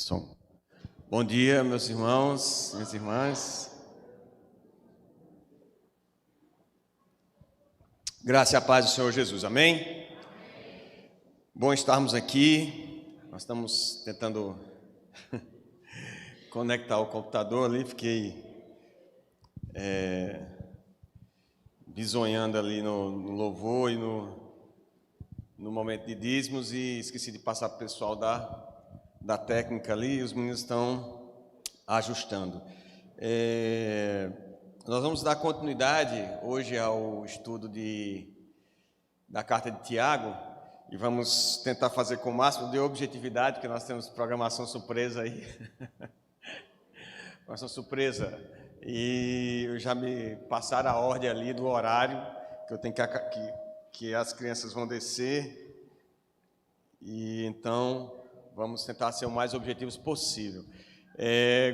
Som. Bom dia, meus irmãos, minhas irmãs. Graça e a paz do Senhor Jesus, amém? Bom estarmos aqui. Nós estamos tentando conectar o computador ali, fiquei bisonhando ali no louvor e no momento de dízimos e esqueci de passar para o pessoal da técnica ali, e os meninos estão ajustando. Nós vamos dar continuidade hoje ao estudo da carta de Tiago e vamos tentar fazer com o máximo de objetividade, porque nós temos programação surpresa aí. Programação surpresa. E já me passaram a ordem ali do horário que eu tenho que as crianças vão descer. E então vamos tentar ser o mais objetivos possível.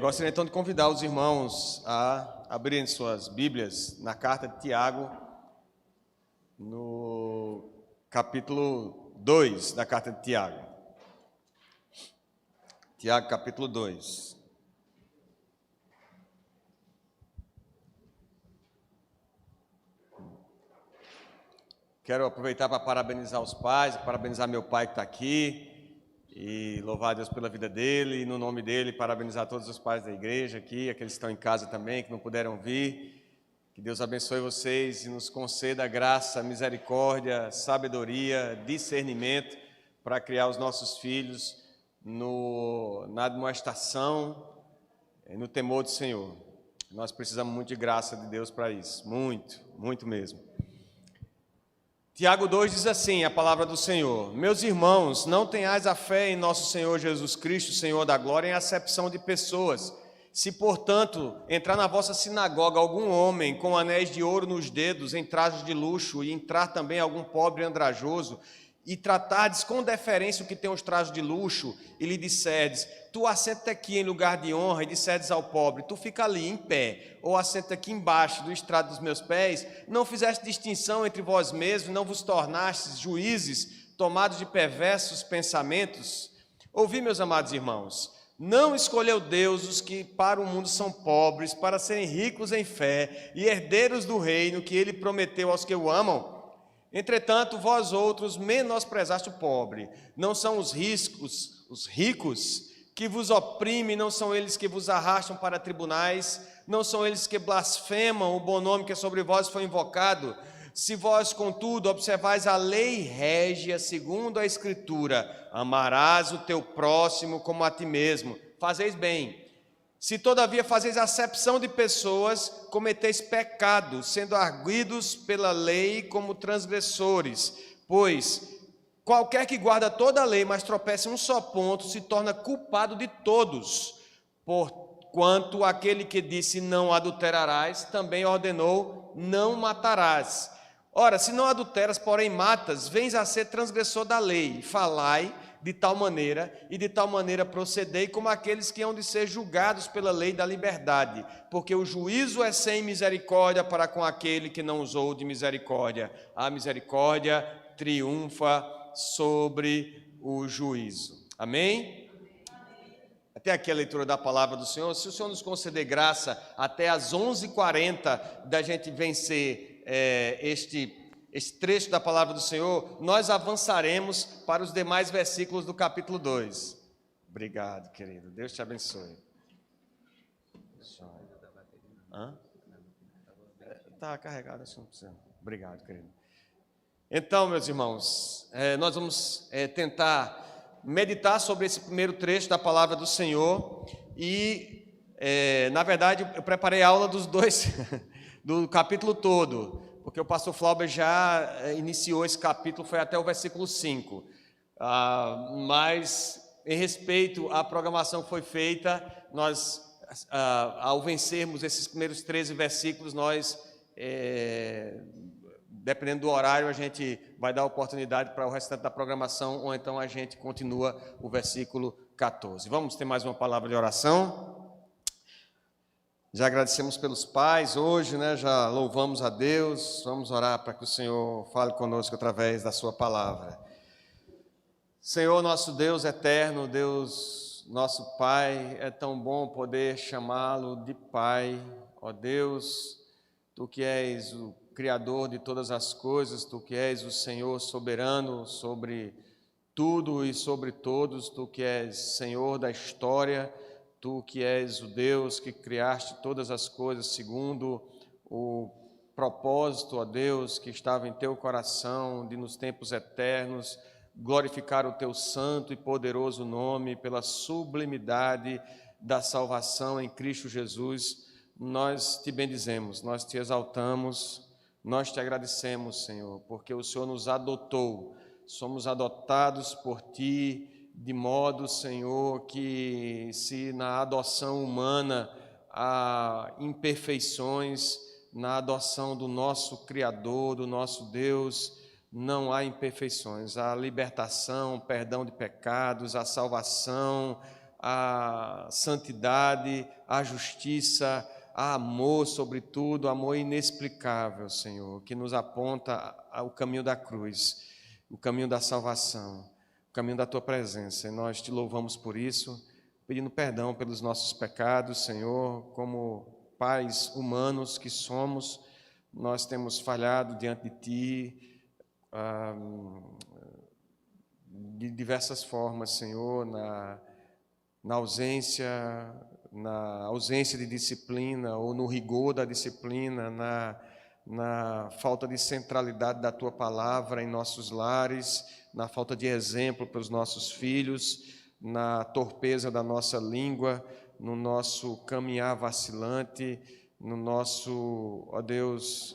Gostaria então de convidar os irmãos a abrirem suas Bíblias na carta de Tiago, no capítulo 2 da carta de Tiago. Tiago, capítulo 2. Quero aproveitar para parabenizar os pais, parabenizar meu pai que está aqui, e louvar a Deus pela vida dele, e no nome dele, parabenizar todos os pais da igreja aqui, aqueles que estão em casa também, que não puderam vir. Que Deus abençoe vocês e nos conceda graça, misericórdia, sabedoria, discernimento para criar os nossos filhos na admoestação, no temor do Senhor. Nós precisamos muito de graça de Deus para isso, muito, muito mesmo. Tiago 2 diz assim, a palavra do Senhor: Meus irmãos, não tenhais a fé em nosso Senhor Jesus Cristo, Senhor da glória, em acepção de pessoas. Se, portanto, entrar na vossa sinagoga algum homem com anéis de ouro nos dedos, em trajes de luxo, e entrar também algum pobre andrajoso, e tratardes com deferência o que tem os trajes de luxo, e lhe disserdes, tu assenta aqui em lugar de honra, e disserdes ao pobre, tu fica ali em pé, ou assenta aqui embaixo do estrado dos meus pés, não fizeste distinção entre vós mesmos, não vos tornastes juízes, tomados de perversos pensamentos? Ouvi, meus amados irmãos, não escolheu Deus os que para o mundo são pobres, para serem ricos em fé, e herdeiros do reino que ele prometeu aos que o amam? Entretanto, vós outros menosprezaste o pobre. Não são os ricos que vos oprimem, não são eles que vos arrastam para tribunais, não são eles que blasfemam o bom nome que sobre vós foi invocado. Se vós, contudo, observais a lei régia segundo a Escritura, amarás o teu próximo como a ti mesmo, fazeis bem. Se todavia fazeis acepção de pessoas, cometeis pecado, sendo arguidos pela lei como transgressores. Pois qualquer que guarda toda a lei, mas tropece em um só ponto, se torna culpado de todos. Porquanto aquele que disse não adulterarás, também ordenou não matarás. Ora, se não adulteras, porém matas, vens a ser transgressor da lei. Falai de tal maneira, e de tal maneira procedei como aqueles que hão de ser julgados pela lei da liberdade, porque o juízo é sem misericórdia para com aquele que não usou de misericórdia. A misericórdia triunfa sobre o juízo. Amém? Até aqui a leitura da palavra do Senhor. Se o Senhor nos conceder graça, até às 11h40 da gente vencer este trecho da palavra do Senhor, nós avançaremos para os demais versículos do capítulo 2. Obrigado, querido. Deus te abençoe. Está carregado, acho que não precisa. Obrigado, querido. Então, meus irmãos, nós vamos tentar meditar sobre esse primeiro trecho da palavra do Senhor e, na verdade, eu preparei a aula dos dois, do capítulo todo, porque o pastor Flauber já iniciou esse capítulo, foi até o versículo 5. Mas, em respeito à programação que foi feita, nós, ao vencermos esses primeiros 13 versículos, nós, dependendo do horário, a gente vai dar oportunidade para o restante da programação, ou então a gente continua o versículo 14. Vamos ter mais uma palavra de oração? Já agradecemos pelos pais hoje, né? Já louvamos a Deus. Vamos orar para que o Senhor fale conosco através da sua palavra. Senhor, nosso Deus eterno, Deus nosso Pai, é tão bom poder chamá-lo de Pai. Ó Deus, Tu que és o Criador de todas as coisas, Tu que és o Senhor soberano sobre tudo e sobre todos, Tu que és Senhor da história, Tu que és o Deus que criaste todas as coisas segundo o propósito, ó Deus, que estava em Teu coração, de nos tempos eternos glorificar o Teu santo e poderoso nome pela sublimidade da salvação em Cristo Jesus. Nós Te bendizemos, nós Te exaltamos, nós Te agradecemos, Senhor, porque o Senhor nos adotou, somos adotados por Ti, de modo, Senhor, que se na adoção humana há imperfeições, na adoção do nosso Criador, do nosso Deus, não há imperfeições, há libertação, perdão de pecados, a salvação, a santidade, a justiça, há amor, sobretudo, amor inexplicável, Senhor, que nos aponta ao caminho da cruz, o caminho da salvação, o caminho da Tua presença. E nós Te louvamos por isso, pedindo perdão pelos nossos pecados, Senhor, como pais humanos que somos, nós temos falhado diante de Ti de diversas formas, Senhor, na ausência de disciplina ou no rigor da disciplina, na falta de centralidade da Tua palavra em nossos lares, na falta de exemplo para os nossos filhos, na torpeza da nossa língua, no nosso caminhar vacilante, no nosso, ó Deus,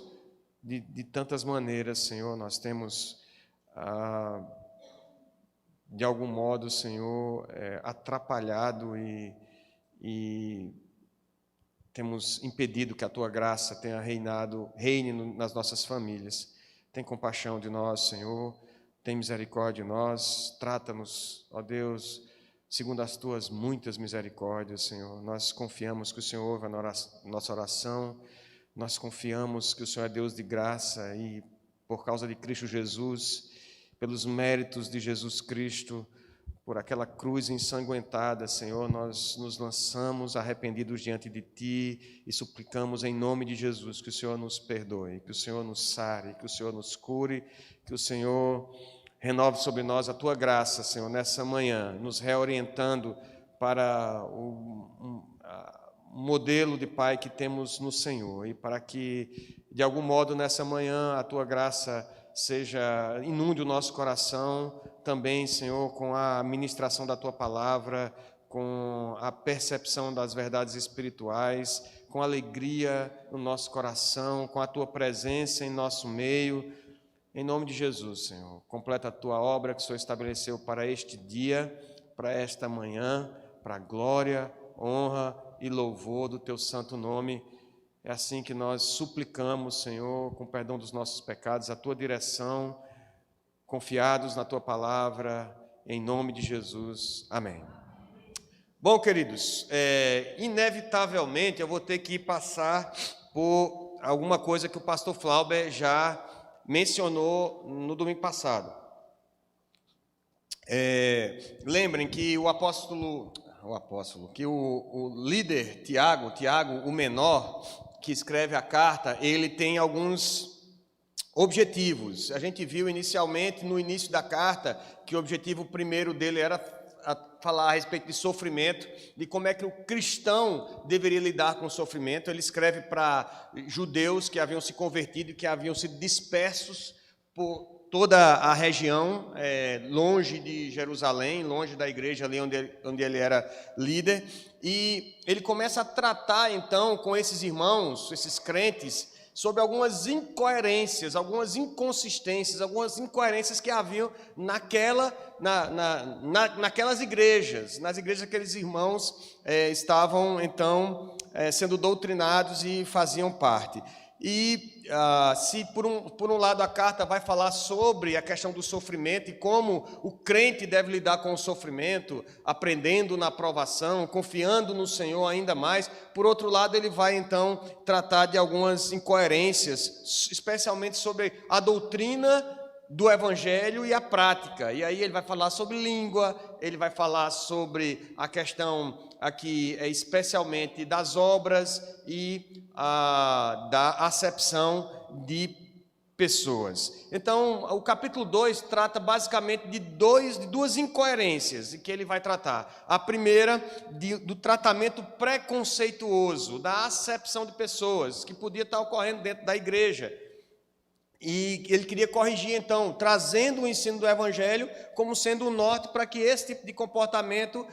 de tantas maneiras, Senhor, nós temos, de algum modo, Senhor, atrapalhado e temos impedido que a Tua graça reine nas nossas famílias. Tem compaixão de nós, Senhor, tem misericórdia de nós, trata-nos, ó Deus, segundo as Tuas muitas misericórdias, Senhor. Nós confiamos que o Senhor ouve a nossa oração, nós confiamos que o Senhor é Deus de graça e, por causa de Cristo Jesus, pelos méritos de Jesus Cristo, por aquela cruz ensanguentada, Senhor, nós nos lançamos arrependidos diante de Ti e suplicamos em nome de Jesus que o Senhor nos perdoe, que o Senhor nos sare, que o Senhor nos cure, que o Senhor renove sobre nós a Tua graça, Senhor, nessa manhã, nos reorientando para o modelo de Pai que temos no Senhor e para que, de algum modo, nessa manhã, a Tua graça inunde o nosso coração também, Senhor, com a ministração da Tua palavra, com a percepção das verdades espirituais, com alegria no nosso coração, com a Tua presença em nosso meio. Em nome de Jesus, Senhor, completa a Tua obra que o Senhor estabeleceu para este dia, para esta manhã, para a glória, honra e louvor do Teu santo nome. É assim que nós suplicamos, Senhor, com perdão dos nossos pecados, a Tua direção, confiados na Tua palavra, em nome de Jesus. Amém. Bom, queridos, inevitavelmente eu vou ter que passar por alguma coisa que o pastor Flauber já mencionou no domingo passado. Lembrem que que o líder Tiago o menor, que escreve a carta, ele tem alguns objetivos. A gente viu inicialmente, no início da carta, que o objetivo primeiro dele era falar a respeito de sofrimento, de como é que o cristão deveria lidar com o sofrimento. Ele escreve para judeus que haviam se convertido e que haviam sido dispersos por toda a região, longe de Jerusalém, longe da igreja ali onde ele era líder, e ele começa a tratar então com esses irmãos, esses crentes, sobre algumas incoerências, algumas inconsistências, algumas incoerências que haviam naquelas igrejas, nas igrejas que aqueles irmãos estavam então sendo doutrinados e faziam parte. E se por um lado a carta vai falar sobre a questão do sofrimento e como o crente deve lidar com o sofrimento, aprendendo na provação, confiando no Senhor ainda mais, por outro lado ele vai então tratar de algumas incoerências, especialmente sobre a doutrina do Evangelho e a prática. E aí ele vai falar sobre língua, ele vai falar sobre a questão aqui, especialmente das obras e da acepção de pessoas. Então, o capítulo 2 trata basicamente de duas incoerências que ele vai tratar. A primeira, do tratamento preconceituoso, da acepção de pessoas, que podia estar ocorrendo dentro da igreja. E ele queria corrigir, então, trazendo o ensino do Evangelho como sendo o norte para que esse tipo de comportamento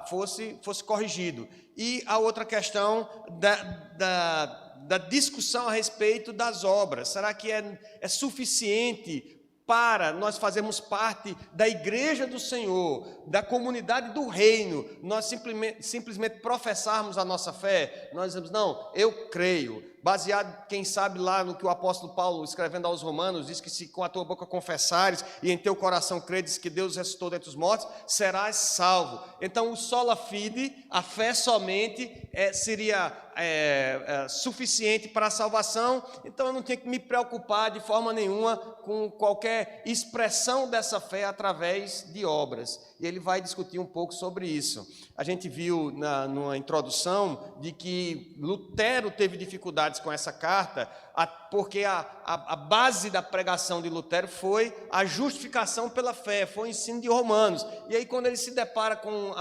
fosse corrigido. E a outra questão da discussão a respeito das obras. Será que é suficiente para nós fazermos parte da igreja do Senhor, da comunidade do reino, nós simplesmente professarmos a nossa fé? Nós dizemos, não, eu creio. Baseado, quem sabe, lá no que o apóstolo Paulo, escrevendo aos Romanos, diz que se com a tua boca confessares e em teu coração credes que Deus ressuscitou dentre os mortos, serás salvo. Então, o sola fide, a fé somente, seria suficiente para a salvação. Então, eu não tenho que me preocupar de forma nenhuma com qualquer expressão dessa fé através de obras. E ele vai discutir um pouco sobre isso. A gente viu numa introdução de que Lutero teve dificuldades com essa carta, porque a base da pregação de Lutero foi a justificação pela fé, foi o ensino de Romanos. E aí, quando ele se depara com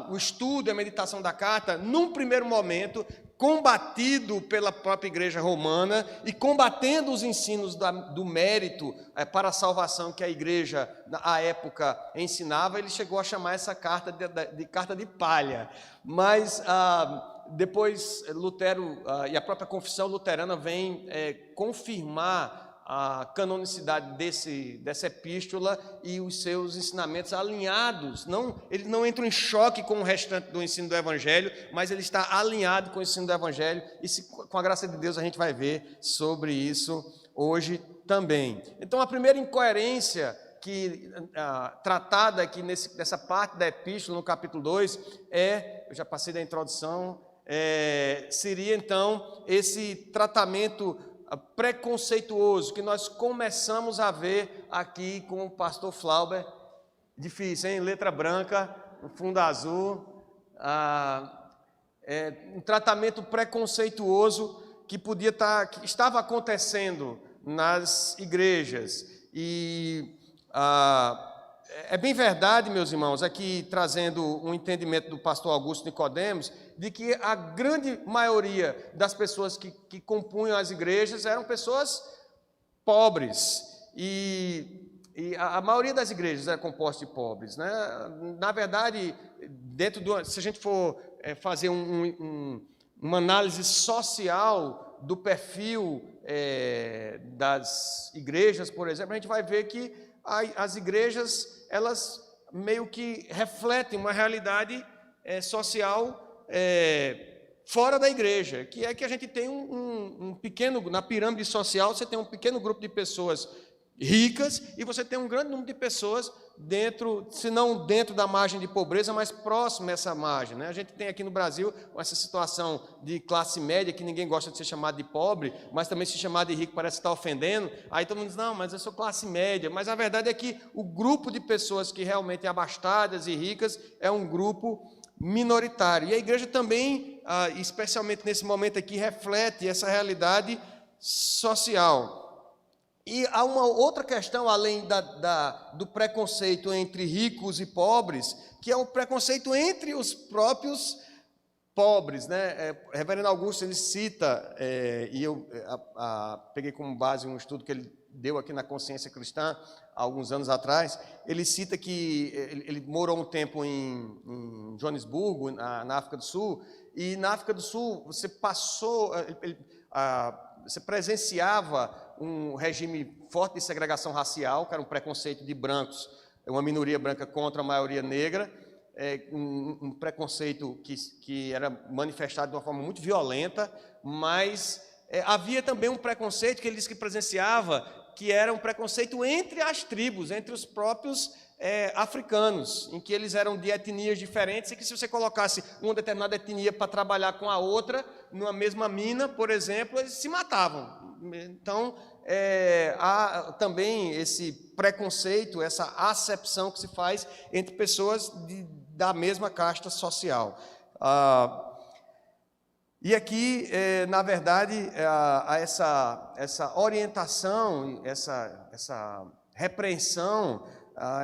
o estudo e a meditação da carta, num primeiro momento, combatido pela própria igreja romana e combatendo os ensinos do mérito para a salvação que a igreja, à época, ensinava, ele chegou a chamar essa carta de carta de palha. Mas depois Lutero e a própria confissão luterana vem confirmar a canonicidade dessa epístola e os seus ensinamentos alinhados. Ele não entra em choque com o restante do ensino do Evangelho, mas ele está alinhado com o ensino do Evangelho, e com a graça de Deus a gente vai ver sobre isso hoje também. Então, a primeira incoerência tratada aqui nessa parte da epístola, no capítulo 2, eu já passei da introdução, seria então esse tratamento preconceituoso que nós começamos a ver aqui com o pastor Flauber. Difícil, hein? Letra branca, fundo azul, um tratamento preconceituoso que estava acontecendo nas igrejas. E é bem verdade, meus irmãos, aqui trazendo um entendimento do pastor Augusto Nicodemos, de que a grande maioria das pessoas que compunham as igrejas eram pessoas pobres, e a maioria das igrejas era composta de pobres, né? Na verdade, se a gente for fazer uma análise social do perfil das igrejas, por exemplo, a gente vai ver que as igrejas, elas meio que refletem uma realidade social fora da igreja, que é que a gente tem um pequeno, na pirâmide social, você tem um pequeno grupo de pessoas ricas e você tem um grande número de pessoas dentro, se não dentro da margem de pobreza, mas próximo a essa margem, né? A gente tem aqui no Brasil essa situação de classe média, que ninguém gosta de ser chamado de pobre, mas também se chamar de rico parece estar ofendendo. Aí todo mundo diz, não, mas eu sou classe média. Mas a verdade é que o grupo de pessoas que realmente é abastadas e ricas é um grupo minoritário. E a igreja também, especialmente nesse momento aqui, reflete essa realidade social. E há uma outra questão, além do preconceito entre ricos e pobres, que é o preconceito entre os próprios pobres, né? Reverendo Augusto, ele cita, e eu peguei como base um estudo que ele deu aqui na Consciência Cristã, há alguns anos atrás. Ele cita que ele morou um tempo em Joanesburgo, na África do Sul, e na África do Sul você você presenciava um regime forte de segregação racial, que era um preconceito de brancos, uma minoria branca contra a maioria negra, um preconceito que era manifestado de uma forma muito violenta, mas havia também um preconceito que ele disse que presenciava, que era um preconceito entre as tribos, entre os próprios africanos, em que eles eram de etnias diferentes, e que se você colocasse uma determinada etnia para trabalhar com a outra, numa mesma mina, por exemplo, eles se matavam. Então, há também esse preconceito, essa acepção que se faz entre pessoas da mesma casta social. E aqui, na verdade, há essa orientação, essa repreensão,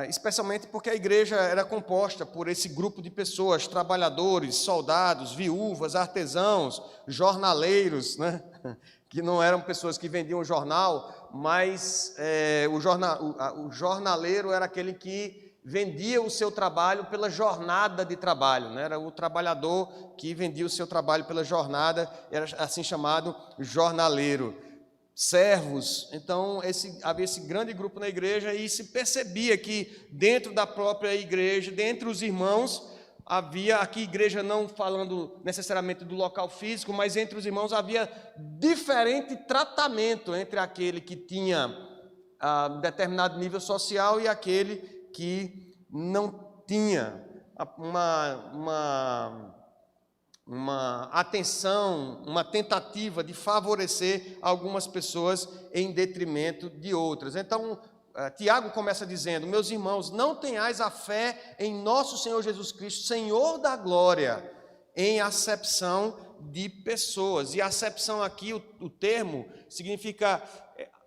especialmente porque a igreja era composta por esse grupo de pessoas, trabalhadores, soldados, viúvas, artesãos, jornaleiros, né? Que não eram pessoas que vendiam jornal, mas o jornaleiro era aquele que vendia o seu trabalho pela jornada de trabalho, né? Era o trabalhador que vendia o seu trabalho pela jornada, era assim chamado jornaleiro. Servos, então havia esse grande grupo na igreja e se percebia que dentro da própria igreja, dentre os irmãos, havia, aqui igreja não falando necessariamente do local físico, mas entre os irmãos havia diferente tratamento entre aquele que tinha determinado nível social e aquele que não tinha uma atenção, uma tentativa de favorecer algumas pessoas em detrimento de outras. Então, Tiago começa dizendo: meus irmãos, não tenhais a fé em nosso Senhor Jesus Cristo, Senhor da glória, em acepção de pessoas. E acepção aqui, o termo, significa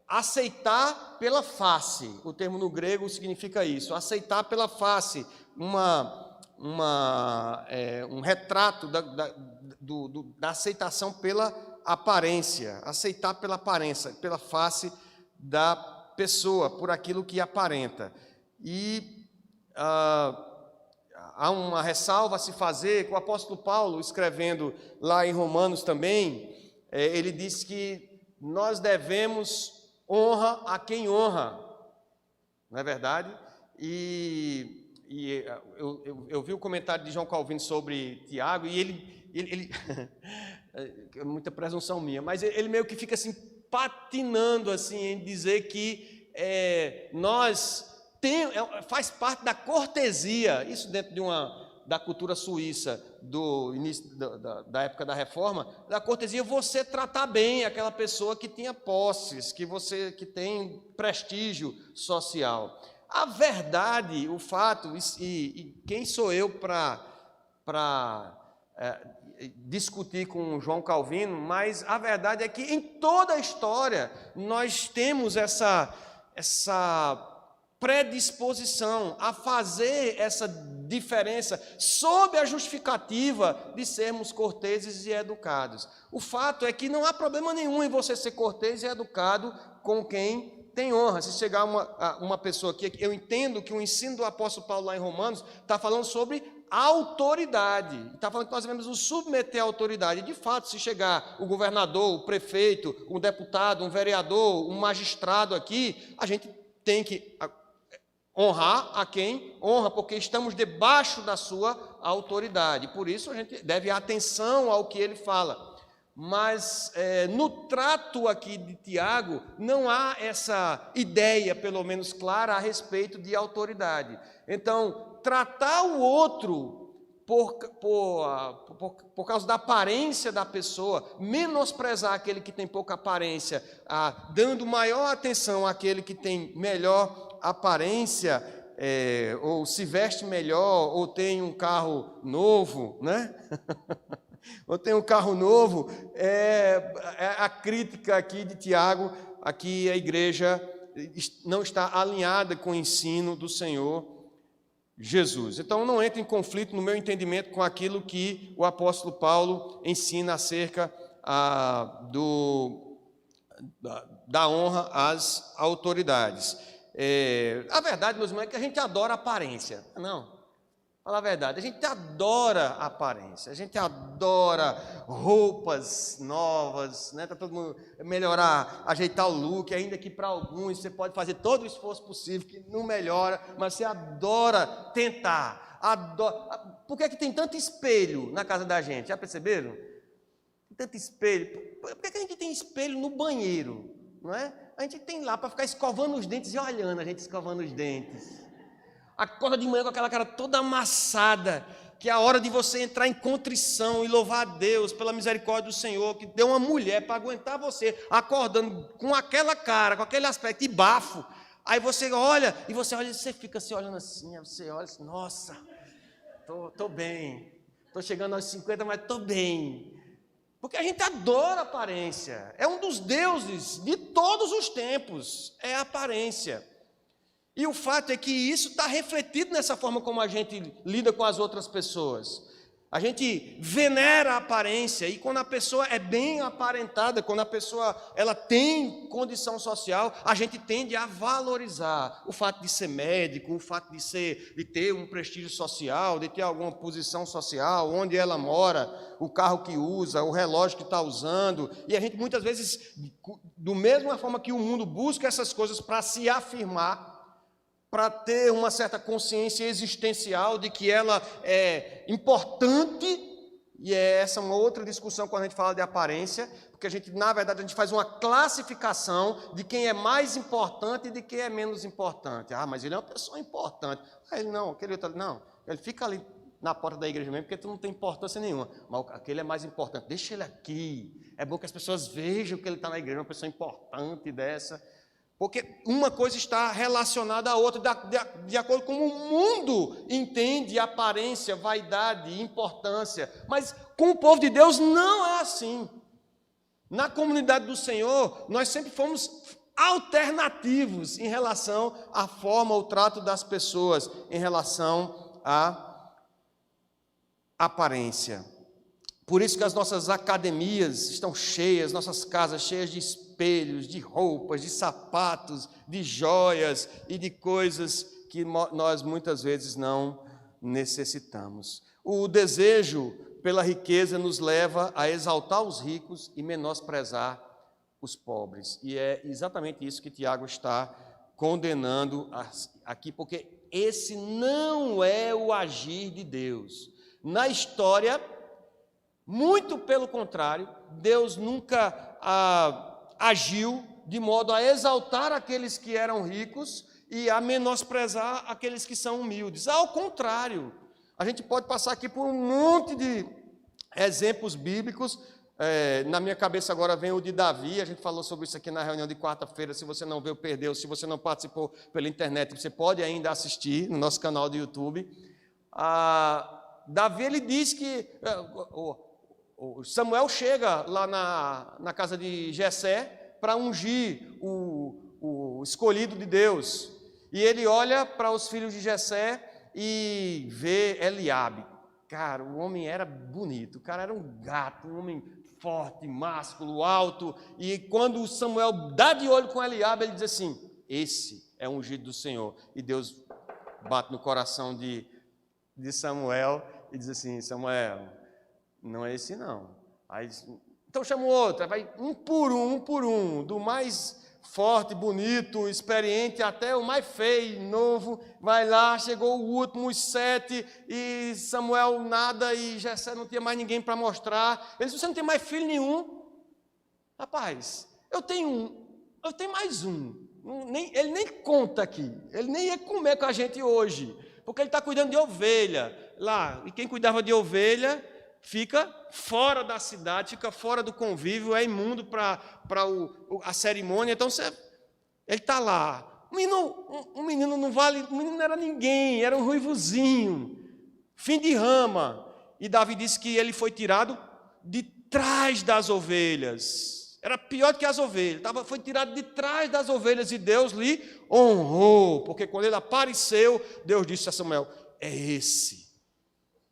aceitar pela face. O termo no grego significa isso, aceitar pela face, um retrato da aceitação pela aparência, aceitar pela aparência, pela face da pessoa, por aquilo que aparenta. E há uma ressalva a se fazer, que o apóstolo Paulo, escrevendo lá em Romanos também, ele diz que nós devemos honra a quem honra, não é verdade? E eu vi o comentário de João Calvino sobre Tiago, e ele muita presunção minha, mas ele meio que fica assim, patinando assim, em dizer que faz parte da cortesia, isso dentro da cultura suíça, do início da época da Reforma, da cortesia, você tratar bem aquela pessoa que tinha posses, que tem prestígio social. A verdade, o fato, e quem sou eu para discutir com João Calvino, mas a verdade é que em toda a história nós temos essa predisposição a fazer essa diferença sob a justificativa de sermos corteses e educados. O fato é que não há problema nenhum em você ser cortês e educado com quem tem honra. Se chegar uma pessoa aqui, eu entendo que o ensino do apóstolo Paulo lá em Romanos está falando sobre autoridade, está falando que nós devemos nos submeter à autoridade. De fato, se chegar o governador, o prefeito, um deputado, um vereador, um magistrado aqui, a gente tem que honrar a quem honra, porque estamos debaixo da sua autoridade. Por isso a gente deve atenção ao que ele fala. Mas no trato aqui de Tiago, não há essa ideia, pelo menos clara, a respeito de autoridade. Então, tratar o outro por causa da aparência da pessoa, menosprezar aquele que tem pouca aparência, dando maior atenção àquele que tem melhor aparência, ou se veste melhor, ou tem um carro novo, né? Ou tem um carro novo, a crítica aqui de Tiago, aqui a igreja não está alinhada com o ensino do Senhor Jesus. Então não entra em conflito, no meu entendimento, com aquilo que o apóstolo Paulo ensina acerca da honra às autoridades. A verdade, meus irmãos, é que a gente adora aparência. Não, fala a verdade, a gente adora aparência, a gente adora roupas novas, né? Para todo mundo melhorar, ajeitar o look, ainda que para alguns você pode fazer todo o esforço possível, que não melhora, mas você adora tentar, adora. Por que é que tem tanto espelho na casa da gente? Já perceberam? Tem tanto espelho. Por que a gente tem espelho no banheiro? Não é? A gente tem lá para ficar escovando os dentes e olhando a gente escovando os dentes. Acorda de manhã com aquela cara toda amassada, que é a hora de você entrar em contrição e louvar a Deus pela misericórdia do Senhor, que deu uma mulher para aguentar você, acordando com aquela cara, com aquele aspecto de bafo. Aí você olha, e você fica se olhando assim, aí você olha assim, nossa, tô bem, estou chegando aos 50, mas estou bem. Porque a gente adora a aparência, é um dos deuses de todos os tempos, é a aparência. E o fato é que isso está refletido nessa forma como a gente lida com as outras pessoas. A gente venera a aparência, e quando a pessoa é bem aparentada, quando a pessoa ela tem condição social, a gente tende a valorizar o fato de ser médico, o fato de ter um prestígio social, de ter alguma posição social, onde ela mora, o carro que usa, o relógio que está usando. E a gente muitas vezes, da mesma forma que o mundo busca essas coisas para se afirmar, para ter uma certa consciência existencial de que ela é importante, e essa é uma outra discussão quando a gente fala de aparência, porque a gente, na verdade, a gente faz uma classificação de quem é mais importante e de quem é menos importante. Ah, mas ele é uma pessoa importante. Ah, ele não, aquele outro, não, ele fica ali na porta da igreja mesmo, porque tu não tem importância nenhuma, mas aquele é mais importante, deixa ele aqui, é bom que as pessoas vejam que ele está na igreja, uma pessoa importante dessa. Porque uma coisa está relacionada à outra, de acordo com como o mundo entende aparência, vaidade, importância. Mas com o povo de Deus não é assim. Na comunidade do Senhor, nós sempre fomos alternativos em relação à forma, ao trato das pessoas, em relação à aparência. Por isso que as nossas academias estão cheias, nossas casas cheias de espelhos, de roupas, de sapatos, de joias e de coisas que nós muitas vezes não necessitamos. O desejo pela riqueza nos leva a exaltar os ricos e menosprezar os pobres. E é exatamente isso que Tiago está condenando aqui, porque esse não é o agir de Deus. Na história, muito pelo contrário, Deus nunca agiu de modo a exaltar aqueles que eram ricos e a menosprezar aqueles que são humildes. Ao contrário, a gente pode passar aqui por um monte de exemplos bíblicos. Na minha cabeça agora vem o de Davi, a gente falou sobre isso aqui na reunião de quarta-feira. Se você não viu, perdeu. Se você não participou pela internet, você pode ainda assistir no nosso canal do YouTube. Davi, ele diz que o Samuel chega lá na casa de Jessé para ungir o escolhido de Deus. E ele olha para os filhos de Jessé e vê Eliabe. Cara, o homem era bonito, o cara era um gato, um homem forte, másculo, alto. E quando Samuel dá de olho com Eliabe, ele diz assim: esse é o ungido do Senhor. E Deus bate no coração de Samuel e diz assim: Samuel, não é esse não. Aí, então chama o outro, aí vai um por um, do mais forte, bonito, experiente, até o mais feio, novo, vai lá, chegou o último, os 7, e Samuel nada, e Jessé não tinha mais ninguém para mostrar. Ele disse: você não tem mais filho nenhum? Rapaz, eu tenho mais um. Ele nem conta aqui, ele nem ia comer com a gente hoje, porque ele está cuidando de ovelha lá, e quem cuidava de ovelha fica fora da cidade, fica fora do convívio, é imundo para a cerimônia. Então ele está lá. O menino não vale, o menino não era ninguém, era um ruivozinho, fim de rama. E Davi disse que ele foi tirado de trás das ovelhas. Era pior do que as ovelhas, foi tirado de trás das ovelhas e Deus lhe honrou, porque quando ele apareceu, Deus disse a Samuel: é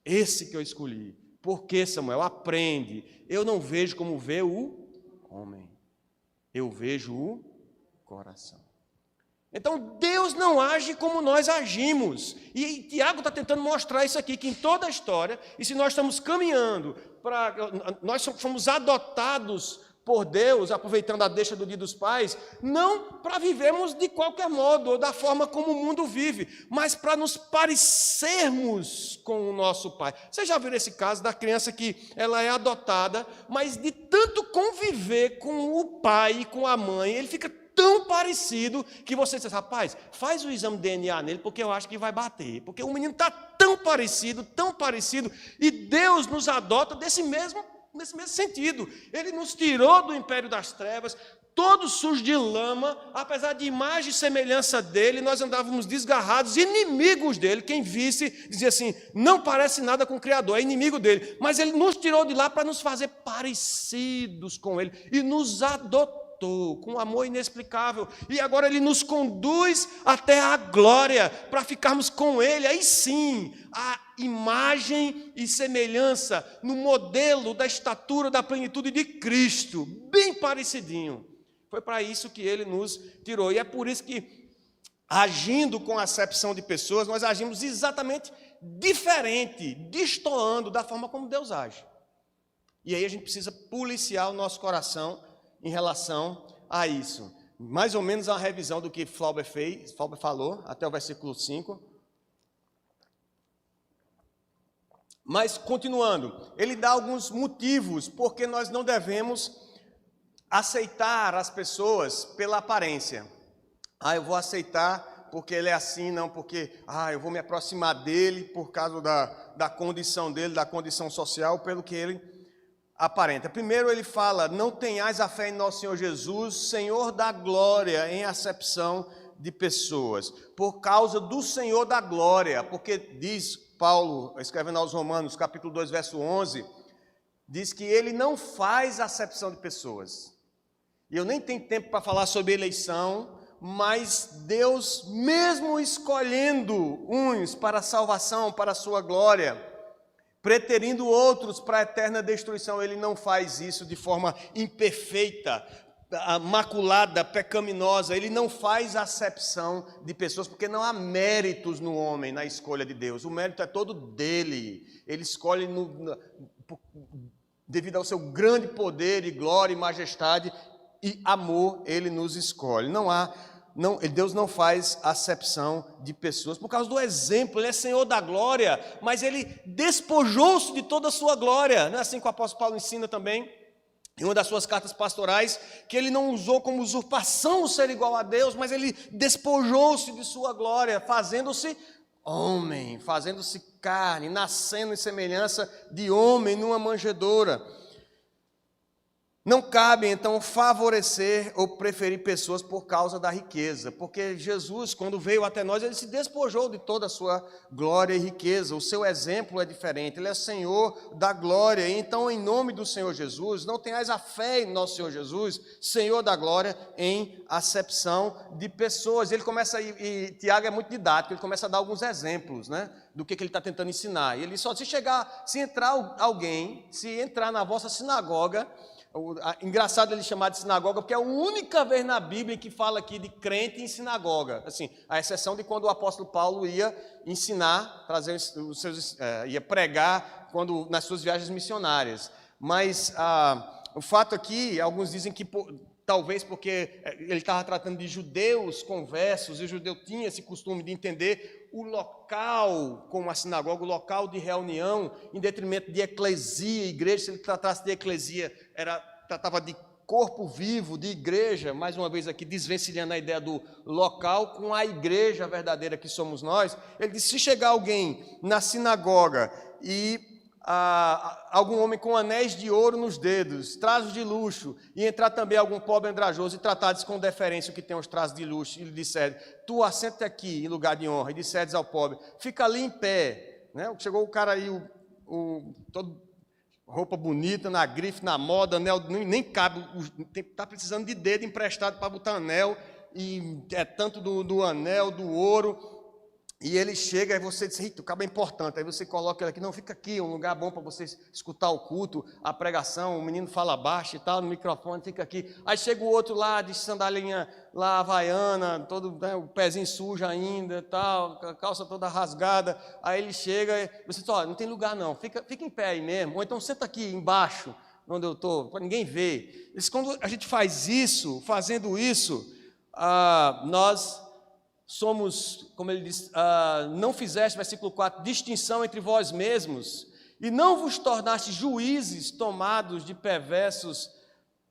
esse que eu escolhi. Por que, Samuel? Aprende. Eu não vejo como vê o homem, eu vejo o coração. Então, Deus não age como nós agimos. E Tiago está tentando mostrar isso aqui, que em toda a história, e se nós estamos caminhando nós fomos adotados por Deus, aproveitando a deixa do Dia dos Pais, não para vivermos de qualquer modo, ou da forma como o mundo vive, mas para nos parecermos com o nosso pai. Vocês já viram esse caso da criança que ela é adotada, mas de tanto conviver com o pai e com a mãe, ele fica tão parecido que você diz, rapaz, faz o exame de DNA nele, porque eu acho que vai bater. Porque o menino está tão parecido, e Deus nos adota nesse mesmo sentido. Ele nos tirou do império das trevas, todos sujos de lama, apesar de imagem e semelhança dele, nós andávamos desgarrados, inimigos dele. Quem visse dizia assim, não parece nada com o Criador, é inimigo dele. Mas ele nos tirou de lá para nos fazer parecidos com ele e nos adotou com um amor inexplicável. E agora ele nos conduz até a glória para ficarmos com ele. Aí sim, a imagem e semelhança no modelo da estatura da plenitude de Cristo, bem parecidinho. Foi para isso que ele nos tirou. E é por isso que, agindo com acepção de pessoas, nós agimos exatamente diferente, destoando da forma como Deus age. E aí a gente precisa policiar o nosso coração em relação a isso. Mais ou menos a revisão do que Flauber falou, até o versículo 5. Mas, continuando, ele dá alguns motivos porque nós não devemos aceitar as pessoas pela aparência. Eu vou aceitar porque ele é assim, não porque eu vou me aproximar dele por causa da condição dele, da condição social, pelo que ele aparenta. Primeiro ele fala, não tenhais a fé em nosso Senhor Jesus, Senhor da glória, em acepção de pessoas. Por causa do Senhor da glória, porque diz Paulo, escrevendo aos Romanos, capítulo 2, verso 11, diz que ele não faz acepção de pessoas. E eu nem tenho tempo para falar sobre eleição, mas Deus, mesmo escolhendo uns para a salvação, para a sua glória, preterindo outros para a eterna destruição, ele não faz isso de forma imperfeita, maculada, pecaminosa. Ele não faz acepção de pessoas, porque não há méritos no homem, na escolha de Deus. O mérito é todo dele. Ele escolhe devido ao seu grande poder e glória e majestade e amor, ele nos escolhe. Deus não faz acepção de pessoas por causa do exemplo. Ele é Senhor da glória, mas ele despojou-se de toda a sua glória. Não é assim que o apóstolo Paulo ensina também, em uma das suas cartas pastorais, que ele não usou como usurpação o ser igual a Deus, mas ele despojou-se de sua glória, fazendo-se homem, fazendo-se carne, nascendo em semelhança de homem numa manjedoura. Não cabe, então, favorecer ou preferir pessoas por causa da riqueza, porque Jesus, quando veio até nós, ele se despojou de toda a sua glória e riqueza. O seu exemplo é diferente, ele é Senhor da glória. Então, em nome do Senhor Jesus, não tenhais a fé em nosso Senhor Jesus, Senhor da glória, em acepção de pessoas. Ele começa, e Tiago é muito didático, ele começa a dar alguns exemplos, né, do que ele está tentando ensinar. E ele só, se entrar na vossa sinagoga. Engraçado ele chamar de sinagoga, porque é a única vez na Bíblia que fala aqui de crente em sinagoga, assim, a exceção de quando o apóstolo Paulo ia ensinar, ia pregar nas suas viagens missionárias. Mas o fato aqui, alguns dizem que talvez porque ele estava tratando de judeus conversos, e o judeu tinha esse costume de entender o local como a sinagoga, o local de reunião, em detrimento de eclesia, igreja. Se ele tratasse de eclesia, tratava de corpo vivo, de igreja, mais uma vez aqui desvencilhando a ideia do local com a igreja verdadeira que somos nós. Ele disse, se chegar alguém na sinagoga e algum homem com anéis de ouro nos dedos, trajes de luxo, e entrar também algum pobre andrajoso e tratares com deferência o que tem os trajes de luxo, e lhe disser, tu assenta aqui em lugar de honra, e disseres ao pobre, fica ali em pé, né? Chegou o cara aí, todo roupa bonita, na grife, na moda, anel, nem cabe, está precisando de dedo emprestado para botar anel, e é tanto do anel, do ouro. E ele chega, e você diz, eita, o cabo é importante. Aí você coloca ele aqui, não, fica aqui, um lugar bom para você escutar o culto, a pregação, o menino fala baixo e tal, no microfone, fica aqui. Aí chega o outro lá, de sandalinha lá, havaiana, todo, né, o pezinho sujo ainda, tal, a calça toda rasgada. Aí ele chega, e você diz, não tem lugar não, fica em pé aí mesmo. Ou então senta aqui embaixo, onde eu estou, para ninguém ver. Quando a gente faz isso, fazendo isso, nós somos, como ele diz, não fizeste, versículo 4, distinção entre vós mesmos, e não vos tornaste juízes tomados de perversos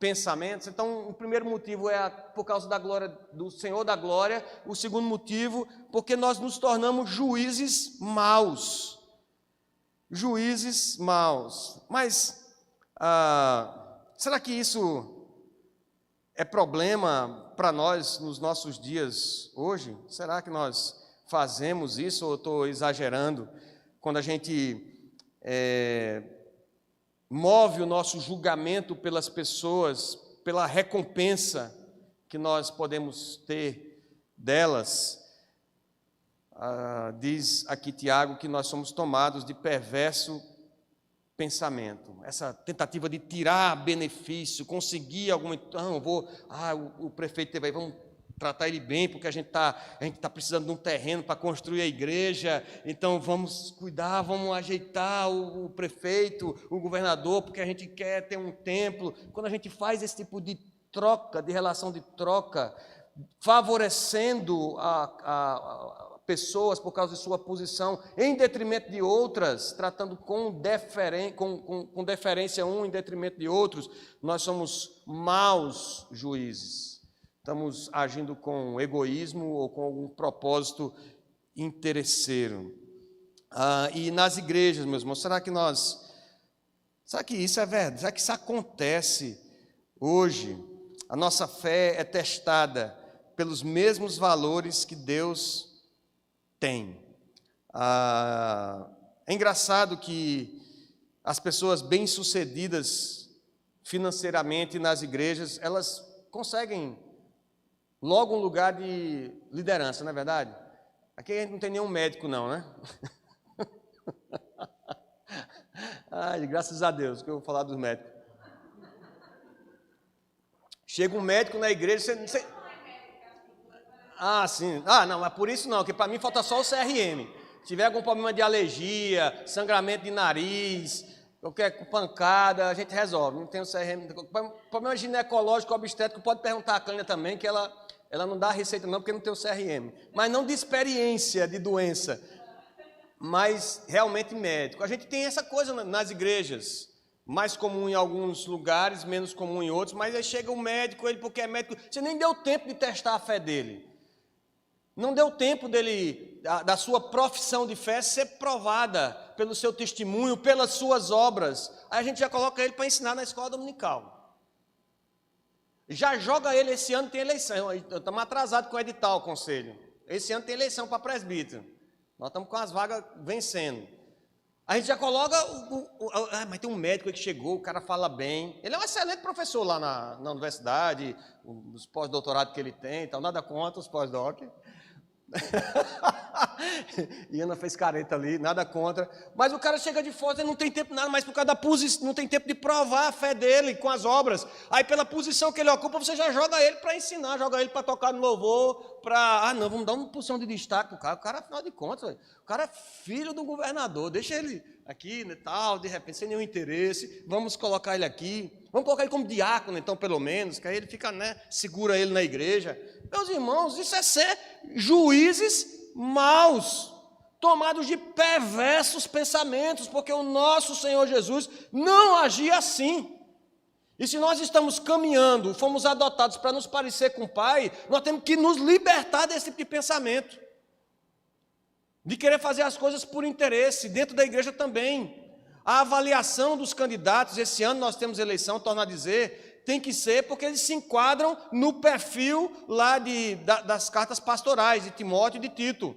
pensamentos. Então, o primeiro motivo é por causa da glória do Senhor da glória. O segundo motivo, porque nós nos tornamos juízes maus. Juízes maus. Mas, será que isso é problema para nós nos nossos dias hoje? Será que nós fazemos isso ou eu estou exagerando? Quando a gente move o nosso julgamento pelas pessoas, pela recompensa que nós podemos ter delas. Diz aqui Tiago que nós somos tomados de perverso pensamento. Essa tentativa de tirar benefício, conseguir alguma... o prefeito teve aí, vamos tratar ele bem, porque a gente tá precisando de um terreno para construir a igreja, então vamos cuidar, vamos ajeitar o prefeito, o governador, porque a gente quer ter um templo. Quando a gente faz esse tipo de troca, de relação de troca, favorecendo a pessoas por causa de sua posição, em detrimento de outras, tratando com deferência um em detrimento de outros, nós somos maus juízes. Estamos agindo com egoísmo ou com algum propósito interesseiro. E nas igrejas, meus irmãos, será que isso é verdade? Será que isso acontece hoje? A nossa fé é testada pelos mesmos valores que Deus tem. É engraçado que as pessoas bem-sucedidas financeiramente nas igrejas, elas conseguem logo um lugar de liderança, não é verdade? Aqui a gente não tem nenhum médico não, né? Graças a Deus, que eu vou falar dos médicos. Chega um médico na igreja, você... sim. Não, mas por isso não, porque para mim falta só o CRM. Se tiver algum problema de alergia, sangramento de nariz, qualquer pancada, a gente resolve. Não tem o CRM. Problema ginecológico, obstétrico, pode perguntar à Cânia também, que ela não dá receita não, porque não tem o CRM. Mas não de experiência de doença, mas realmente médico. A gente tem essa coisa nas igrejas, mais comum em alguns lugares, menos comum em outros, mas aí chega o médico, ele porque é médico, você nem deu tempo de testar a fé dele. Não deu tempo da sua profissão de fé ser provada pelo seu testemunho, pelas suas obras. Aí a gente já coloca ele para ensinar na escola dominical. Já joga ele, esse ano tem eleição, estamos atrasados com o edital, o conselho. Esse ano tem eleição para presbítero. Nós estamos com as vagas vencendo. A gente já coloca, mas tem um médico que chegou, o cara fala bem. Ele é um excelente professor lá na universidade, os pós-doutorados que ele tem, então nada contra os pós-doc. E Ana fez careta ali, nada contra. Mas o cara chega de fora, ele não tem tempo nada mais por causa da posição, não tem tempo de provar a fé dele com as obras. Aí pela posição que ele ocupa, você já joga ele para ensinar, joga ele para tocar no louvor, não, vamos dar uma posição de destaque. O cara, afinal de contas, o cara é filho do governador, deixa ele aqui, né, tal, de repente, sem nenhum interesse, vamos colocar ele aqui, vamos colocar ele como diácono, então, pelo menos, que aí ele fica, segura ele na igreja. Meus irmãos, isso é ser juízes maus, tomados de perversos pensamentos, porque o nosso Senhor Jesus não agia assim. E se nós estamos caminhando, fomos adotados para nos parecer com o Pai, nós temos que nos libertar desse tipo de pensamento, de querer fazer as coisas por interesse, dentro da igreja também. A avaliação dos candidatos, esse ano nós temos eleição, torno a dizer, tem que ser porque eles se enquadram no perfil lá das cartas pastorais, de Timóteo e de Tito.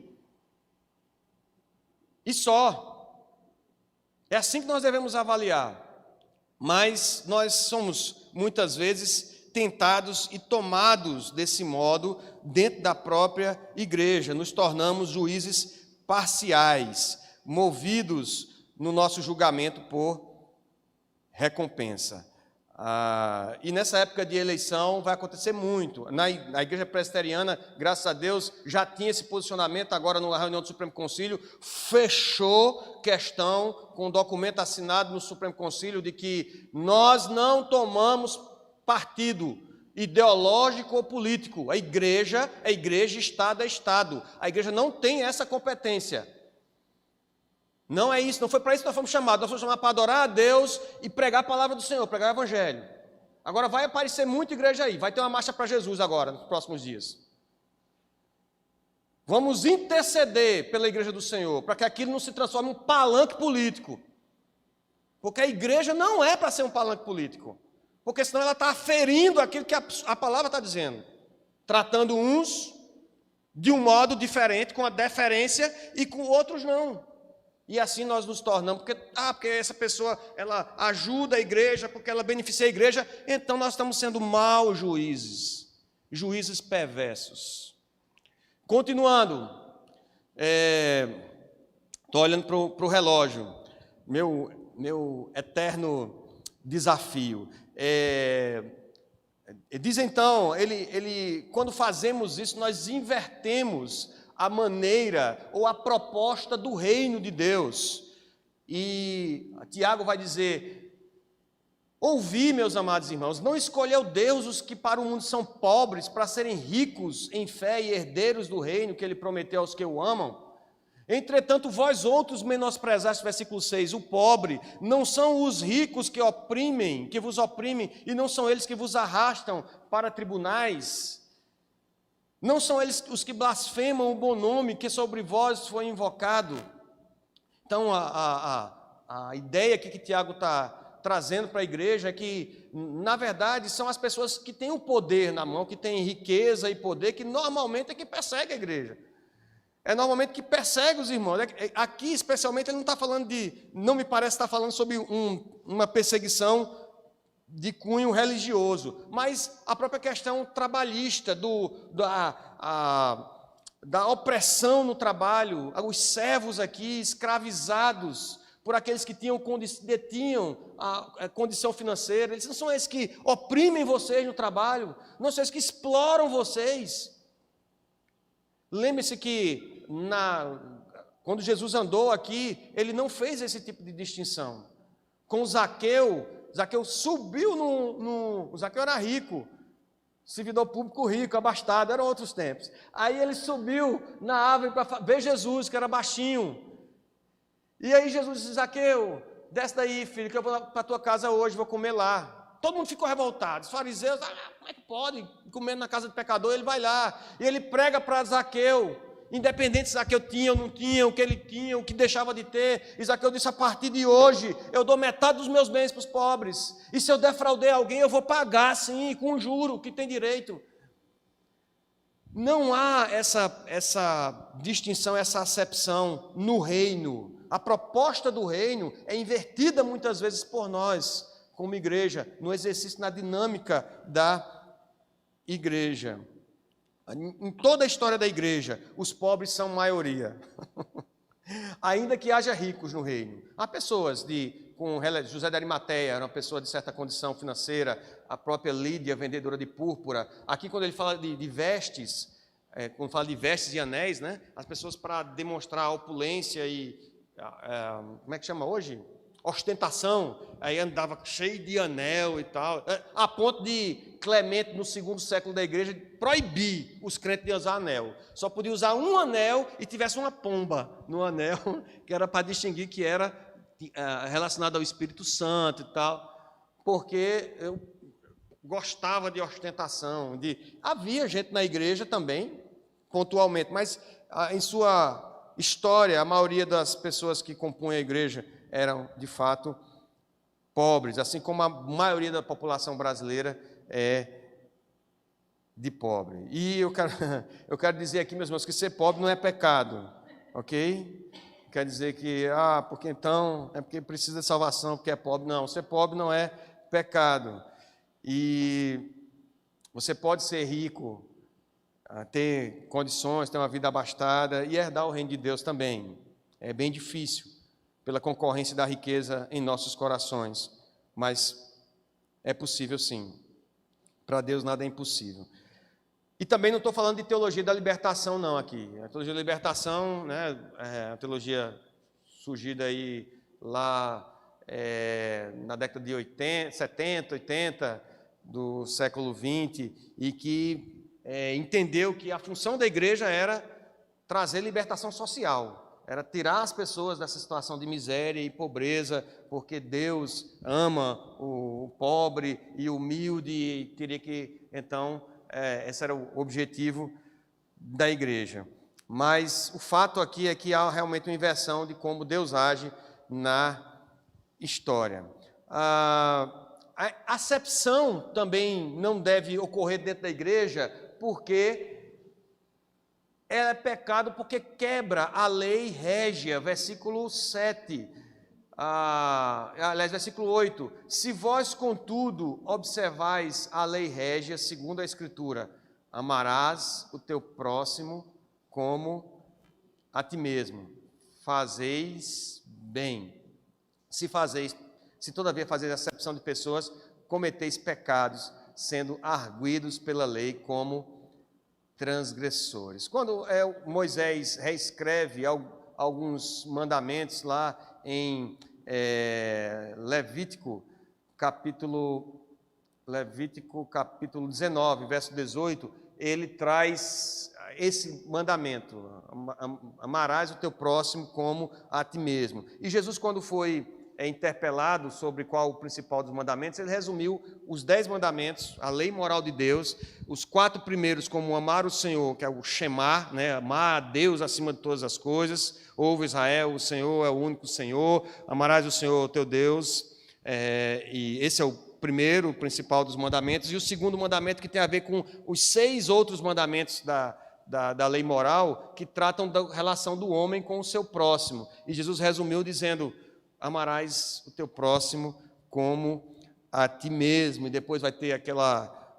E só. É assim que nós devemos avaliar. Mas nós somos, muitas vezes, tentados e tomados desse modo dentro da própria igreja. Nos tornamos juízes parciais, movidos no nosso julgamento por recompensa. E nessa época de eleição vai acontecer muito. Na igreja presbiteriana, graças a Deus, já tinha esse posicionamento, agora na reunião do Supremo Concílio, fechou questão com um documento assinado no Supremo Concílio de que nós não tomamos partido ideológico ou político. A igreja é igreja, Estado é Estado. A igreja não tem essa competência. Não é isso, não foi para isso que nós fomos chamados. Nós fomos chamados para adorar a Deus e pregar a palavra do Senhor, pregar o Evangelho. Agora vai aparecer muita igreja aí, vai ter uma marcha para Jesus agora, nos próximos dias. Vamos interceder pela igreja do Senhor, para que aquilo não se transforme em um palanque político. Porque a igreja não é para ser um palanque político. Porque senão ela está aferindo aquilo que a palavra está dizendo. Tratando uns de um modo diferente, com a deferência, e com outros não. E assim nós nos tornamos, porque essa pessoa, ela ajuda a igreja, porque ela beneficia a igreja, então nós estamos sendo maus juízes, juízes perversos. Continuando, estou olhando para o relógio, meu eterno desafio. Diz então, quando fazemos isso, nós invertemos a maneira ou a proposta do reino de Deus. E Tiago vai dizer: ouvi, meus amados irmãos, não escolheu Deus os que para o mundo são pobres, para serem ricos em fé e herdeiros do reino que ele prometeu aos que o amam? Entretanto, vós outros menosprezaste, versículo 6, o pobre. Não são os ricos que vos oprimem, e não são eles que vos arrastam para tribunais. Não são eles os que blasfemam o bom nome que sobre vós foi invocado. Então, a ideia aqui que Tiago está trazendo para a igreja é que, na verdade, são as pessoas que têm o poder na mão, que têm riqueza e poder, que normalmente é que persegue a igreja. É normalmente que persegue os irmãos. Aqui, especialmente, ele não está falando não me parece estar falando sobre uma perseguição de cunho religioso, mas a própria questão trabalhista, da opressão no trabalho, os servos aqui escravizados por aqueles que detinham a condição financeira. Eles não são esses que oprimem vocês no trabalho, não são esses que exploram vocês. Lembre-se que quando Jesus andou aqui, ele não fez esse tipo de distinção. Com Zaqueu subiu o Zaqueu era rico, servidor público rico, abastado, eram outros tempos. Aí ele subiu na árvore para ver Jesus, que era baixinho. E aí Jesus disse: Zaqueu, desce daí, filho, que eu vou para a tua casa hoje, vou comer lá. Todo mundo ficou revoltado. Os fariseus, como é que pode comer na casa do pecador? Ele vai lá, e ele prega para Zaqueu, independente se Zaqueu tinha ou não tinha, o que ele tinha, o que deixava de ter. E Zaqueu disse: a partir de hoje, eu dou metade dos meus bens para os pobres, e se eu defraudei alguém, eu vou pagar, sim, com juro, que tem direito. Não há essa distinção, essa acepção no reino. A proposta do reino é invertida muitas vezes por nós, como igreja, no exercício, na dinâmica da igreja. Em toda a história da igreja, os pobres são maioria. Ainda que haja ricos no reino. Há pessoas com José de Arimateia, era uma pessoa de certa condição financeira, a própria Lídia, vendedora de púrpura. Aqui, quando ele fala de vestes, quando fala de vestes e anéis, né, as pessoas, para demonstrar a opulência e como é que chama hoje? Ostentação, aí andava cheio de anel e tal, a ponto de Clemente, no segundo século da igreja, proibir os crentes de usar anel. Só podia usar um anel e tivesse uma pomba no anel, que era para distinguir que era relacionado ao Espírito Santo e tal, porque eu gostava de ostentação. Havia gente na igreja também, pontualmente, mas em sua história, a maioria das pessoas que compunham a igreja eram, de fato, pobres, assim como a maioria da população brasileira é de pobre. E eu quero dizer aqui, meus irmãos, que ser pobre não é pecado, ok? Quer dizer que, porque então, é porque precisa de salvação, porque é pobre. Não, ser pobre não é pecado. E você pode ser rico, ter condições, ter uma vida abastada e herdar o reino de Deus também. É bem difícil, pela concorrência da riqueza em nossos corações, mas é possível sim. Para Deus nada é impossível. E também não estou falando de teologia da libertação, não, aqui. A teologia da libertação, né, é a teologia surgida aí lá na década de 70, 80, do século XX, e que entendeu que a função da igreja era trazer libertação social. era tirar as pessoas dessa situação de miséria e pobreza, porque Deus ama o pobre e o humilde, e teria que, então, esse era o objetivo da igreja. Mas o fato aqui é que há realmente uma inversão de como Deus age na história. A acepção também não deve ocorrer dentro da igreja, porque é pecado porque quebra a lei régia, versículo 7, aliás, versículo 8. Se vós, contudo, observais a lei régia, segundo a Escritura, amarás o teu próximo como a ti mesmo. Fazeis bem. Se todavia fazeis acepção de pessoas, cometeis pecados, sendo arguidos pela lei como transgressores. Quando Moisés reescreve alguns mandamentos lá em Levítico capítulo 19, verso 18, ele traz esse mandamento: amarás o teu próximo como a ti mesmo. E Jesus, quando foi interpelado sobre qual o principal dos mandamentos, ele resumiu os 10 mandamentos, a lei moral de Deus, os 4 primeiros como amar o Senhor, que é o Shema, né? Amar a Deus acima de todas as coisas. Ouve Israel, o Senhor é o único Senhor, amarás o Senhor teu Deus, e esse é o primeiro, o principal dos mandamentos. E o segundo mandamento, que tem a ver com os 6 outros mandamentos da lei moral, que tratam da relação do homem com o seu próximo. E Jesus resumiu dizendo: amarás o teu próximo como a ti mesmo. E depois vai ter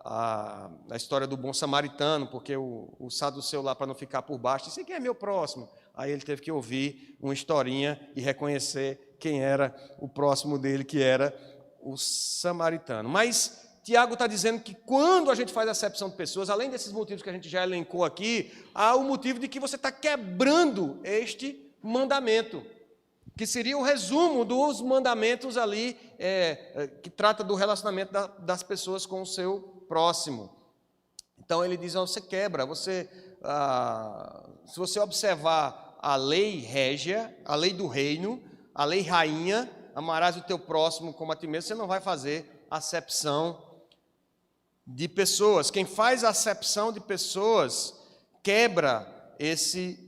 a história do bom samaritano, porque o saduceu lá, para não ficar por baixo, disse: quem é meu próximo? Aí ele teve que ouvir uma historinha e reconhecer quem era o próximo dele, que era o samaritano. Mas Tiago está dizendo que quando a gente faz acepção de pessoas, além desses motivos que a gente já elencou aqui, há o motivo de que você está quebrando este mandamento, que seria o resumo dos mandamentos ali, que trata do relacionamento das pessoas com o seu próximo. Então ele diz: você quebra, se você observar a lei régia, a lei do reino, a lei rainha, amarás o teu próximo como a ti mesmo, você não vai fazer acepção de pessoas. Quem faz acepção de pessoas quebra esse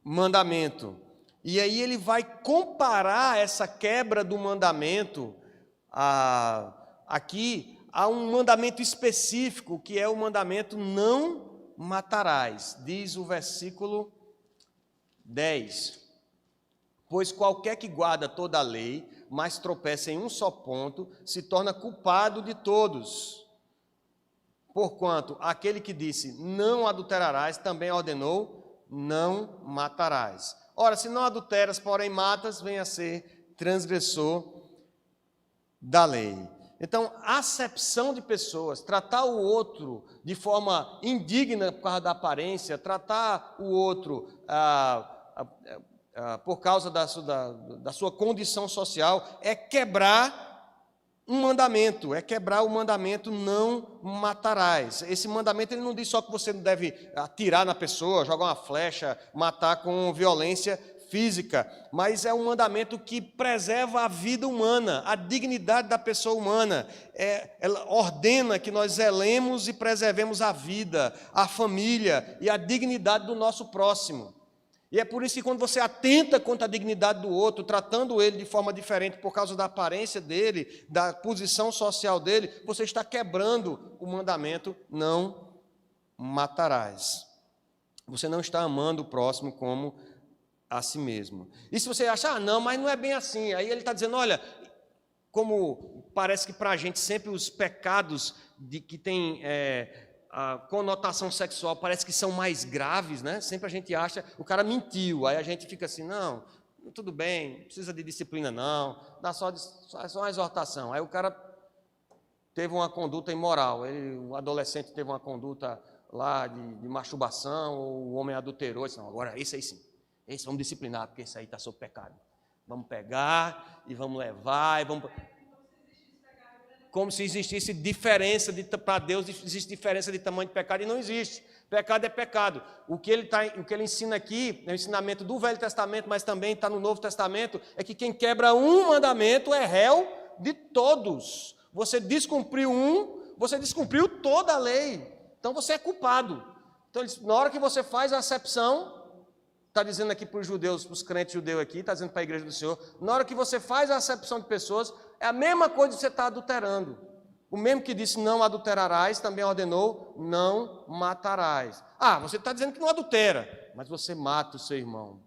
mandamento. E aí ele vai comparar essa quebra do mandamento aqui a um mandamento específico, que é o mandamento não matarás. Diz o versículo 10: pois qualquer que guarda toda a lei, mas tropeça em um só ponto, se torna culpado de todos. Porquanto aquele que disse não adulterarás, também ordenou não matarás. Ora, se não adulteras, porém matas, vem a ser transgressor da lei. Então, acepção de pessoas, tratar o outro de forma indigna por causa da aparência, tratar o outro por causa da sua condição social, é quebrar um mandamento, é quebrar o mandamento não matarás. Esse mandamento ele não diz só que você não deve atirar na pessoa, jogar uma flecha, matar com violência física, mas é um mandamento que preserva a vida humana, a dignidade da pessoa humana. Ela ordena que nós zelemos e preservemos a vida, a família e a dignidade do nosso próximo. E é por isso que quando você atenta contra a dignidade do outro, tratando ele de forma diferente por causa da aparência dele, da posição social dele, você está quebrando o mandamento não matarás. Você não está amando o próximo como a si mesmo. E se você acha, não, mas não é bem assim, aí ele está dizendo, olha, como parece que para a gente sempre os pecados que têm a conotação sexual parece que são mais graves, né? Sempre a gente acha, o cara mentiu, aí a gente fica assim, não, tudo bem, não precisa de disciplina não, dá só uma exortação. Aí o cara teve uma conduta imoral, um adolescente teve uma conduta lá de masturbação, ou o homem adulterou, disse, não, agora esse aí sim, esse vamos disciplinar, porque esse aí está sob pecado. Vamos pegar e vamos levar e vamos... como se existisse diferença para Deus, existe diferença de tamanho de pecado, e não existe. Pecado é pecado. O que ele ensina aqui, no ensinamento do Velho Testamento, mas também está no Novo Testamento, é que quem quebra um mandamento é réu de todos. Você descumpriu você descumpriu toda a lei. Então você é culpado. Então, na hora que você faz a acepção, está dizendo aqui para os judeus, para os crentes judeus aqui, está dizendo para a igreja do Senhor, na hora que você faz a acepção de pessoas, é a mesma coisa que você está adulterando. O mesmo que disse não adulterarás, também ordenou não matarás. Você está dizendo que não adultera, mas você mata o seu irmão.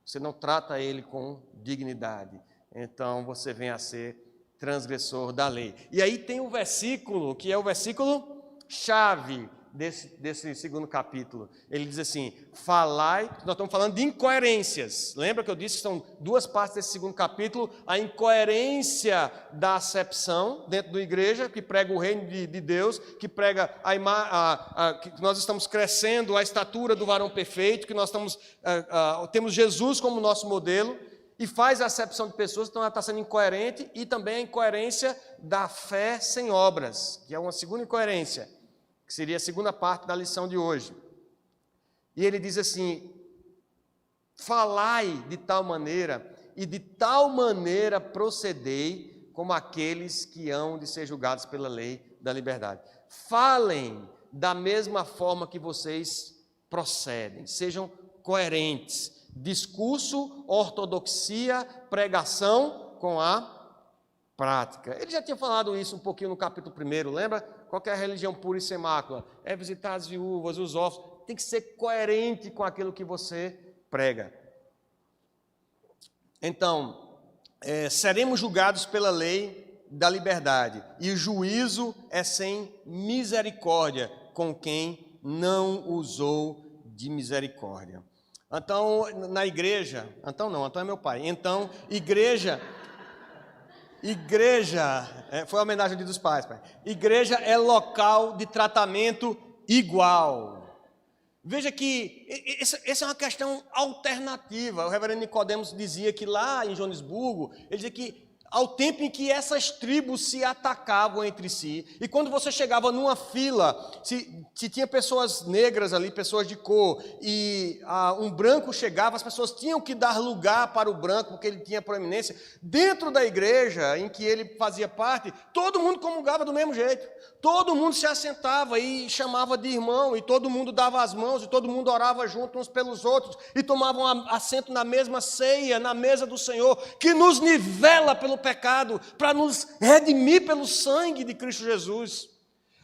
Você não trata ele com dignidade. Então você vem a ser transgressor da lei. E aí tem o versículo, que é o versículo chave desse segundo capítulo. Ele diz assim, nós estamos falando de incoerências. Lembra que eu disse que são duas partes desse segundo capítulo? A incoerência da acepção dentro da igreja, que prega o reino de Deus, que prega que nós estamos crescendo a estatura do varão perfeito, que nós temos Jesus como nosso modelo, e faz a acepção de pessoas, então ela está sendo incoerente, e também a incoerência da fé sem obras, que é uma segunda incoerência, que seria a segunda parte da lição de hoje. E ele diz assim, falai de tal maneira, e de tal maneira procedei, como aqueles que hão de ser julgados pela lei da liberdade. Falem da mesma forma que vocês procedem, sejam coerentes. Discurso, ortodoxia, pregação com a prática. Ele já tinha falado isso um pouquinho no capítulo 1, lembra? Qual que é a religião pura e sem mácula? É visitar as viúvas, os órfãos. Tem que ser coerente com aquilo que você prega. Então, seremos julgados pela lei da liberdade, e o juízo é sem misericórdia com quem não usou de misericórdia. Então, na igreja, Antão é meu pai. Então, igreja, foi a homenagem ao Dia dos Pais, pai. Igreja é local de tratamento igual. Veja que essa é uma questão alternativa. O reverendo Nicodemos dizia que lá em Joanesburgo, ele dizia que ao tempo em que essas tribos se atacavam entre si, e quando você chegava numa fila, se tinha pessoas negras ali, pessoas de cor, e um branco chegava, as pessoas tinham que dar lugar para o branco, porque ele tinha proeminência. Dentro da igreja em que ele fazia parte, todo mundo comungava do mesmo jeito, todo mundo se assentava e chamava de irmão, e todo mundo dava as mãos, e todo mundo orava junto uns pelos outros, e tomavam assento na mesma ceia, na mesa do Senhor, que nos nivela pelo pecado, para nos redimir pelo sangue de Cristo Jesus.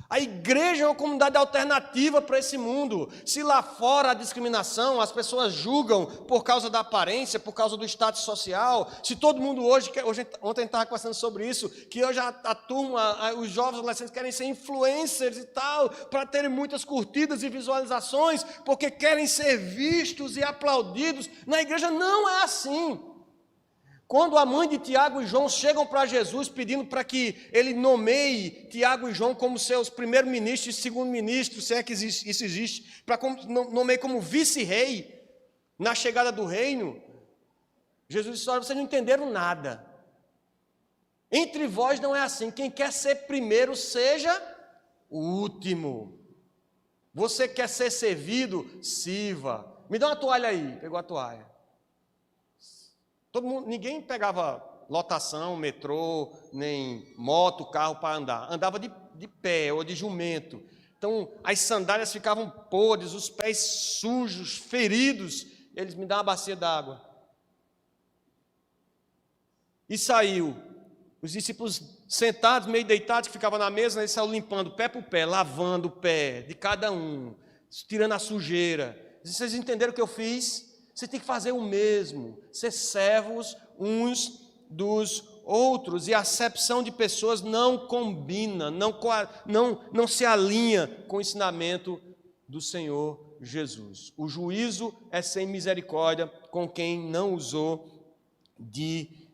A igreja é uma comunidade alternativa para esse mundo. Se lá fora a discriminação, as pessoas julgam por causa da aparência, por causa do status social, se todo mundo ontem estava conversando sobre isso, que hoje a turma, os jovens adolescentes querem ser influencers e tal, para terem muitas curtidas e visualizações, porque querem ser vistos e aplaudidos. Na igreja não é assim. Quando a mãe de Tiago e João chegam para Jesus pedindo para que ele nomeie Tiago e João como seus primeiro-ministros e segundo-ministros, se é que isso existe, para nomeie como vice-rei na chegada do reino, Jesus disse, olha, vocês não entenderam nada. Entre vós não é assim, quem quer ser primeiro seja o último. Você quer ser servido? Sirva. Me dá uma toalha aí. Pegou a toalha. Ninguém pegava lotação, metrô, nem moto, carro para andar. Andava de pé ou de jumento. Então, as sandálias ficavam podres, os pés sujos, feridos. Eles me dão uma bacia d'água. E saiu. Os discípulos sentados, meio deitados, que ficavam na mesa, eles saíram limpando pé por pé, lavando o pé de cada um, tirando a sujeira. Vocês entenderam o que eu fiz? Você tem que fazer o mesmo, ser servos uns dos outros. E a acepção de pessoas não combina, não se alinha com o ensinamento do Senhor Jesus. O juízo é sem misericórdia com quem não usou de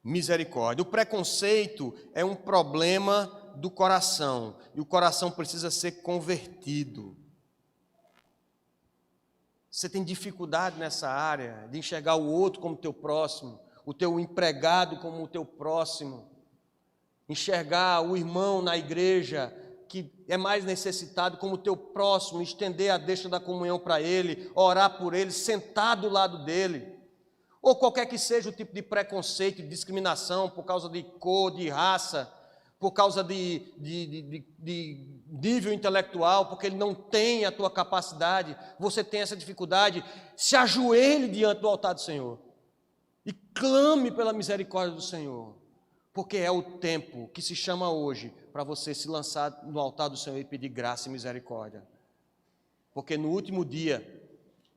misericórdia. O preconceito é um problema do coração, e o coração precisa ser convertido. Você tem dificuldade nessa área de enxergar o outro como teu próximo, o teu empregado como o teu próximo. enxergar o irmão na igreja que é mais necessitado como teu próximo, estender a deixa da comunhão para ele, orar por ele, sentar do lado dele, ou qualquer que seja o tipo de preconceito, de discriminação por causa de cor, de raça, por causa de nível intelectual, porque ele não tem a tua capacidade, você tem essa dificuldade, se ajoelhe diante do altar do Senhor e clame pela misericórdia do Senhor, porque é o tempo que se chama hoje para você se lançar no altar do Senhor e pedir graça e misericórdia. Porque no último dia,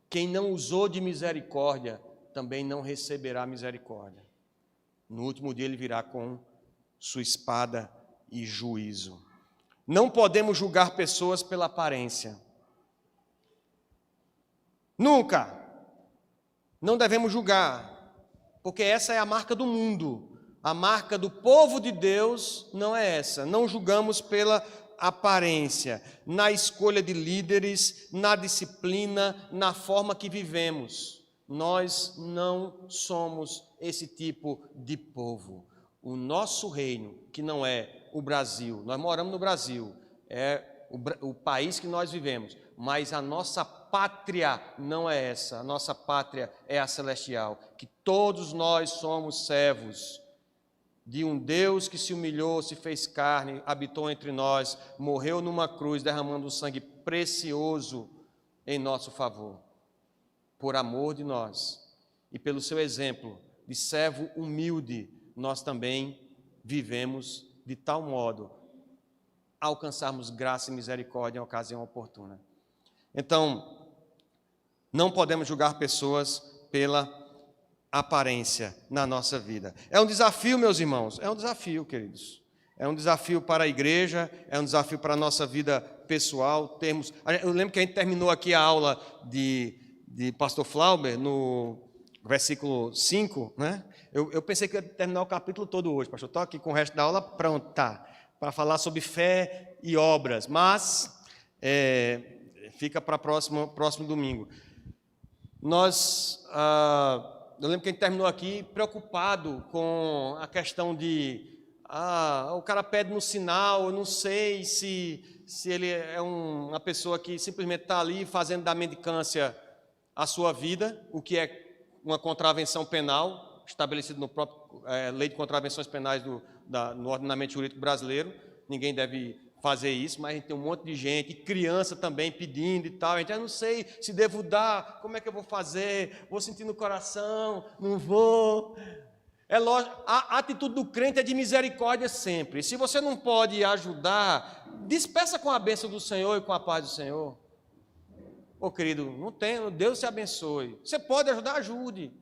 quem não usou de misericórdia também não receberá misericórdia. No último dia ele virá com sua espada e juízo. Não podemos julgar pessoas pela aparência. Nunca. Não devemos julgar, porque essa é a marca do mundo. A marca do povo de Deus não é essa. Não julgamos pela aparência, na escolha de líderes, na disciplina, na forma que vivemos. Nós não somos esse tipo de povo. O nosso reino, que não é o Brasil, nós moramos no Brasil, é o país que nós vivemos, mas a nossa pátria não é essa. A nossa pátria é a celestial, que todos nós somos servos de um Deus que se humilhou, se fez carne, habitou entre nós, morreu numa cruz, derramando um sangue precioso em nosso favor, por amor de nós. E pelo seu exemplo de servo humilde, nós também vivemos de tal modo a alcançarmos graça e misericórdia em ocasião oportuna. Então, não podemos julgar pessoas pela aparência na nossa vida. É um desafio, meus irmãos, é um desafio, queridos. É um desafio para a igreja, é um desafio para a nossa vida pessoal. Eu lembro que a gente terminou aqui a aula de pastor Flauber, no versículo 5, né? Eu pensei que ia terminar o capítulo todo hoje, pastor. Estou aqui com o resto da aula pronta para falar sobre fé e obras, mas fica para próximo domingo. Eu lembro que a gente terminou aqui preocupado com a questão de o cara pede no sinal, eu não sei se ele é uma pessoa que simplesmente está ali fazendo da mendicância a sua vida, o que é uma contravenção penal, estabelecido no próprio Lei de Contravenções Penais no ordenamento jurídico brasileiro. Ninguém deve fazer isso, mas a gente tem um monte de gente, criança também pedindo e tal. A gente, eu não sei se devo dar, como é que eu vou fazer? Vou sentir no coração, não vou. É lógico, a atitude do crente é de misericórdia sempre. Se você não pode ajudar, despeça com a bênção do Senhor e com a paz do Senhor. Ô querido, não tem, Deus te abençoe. Você pode ajudar, ajude.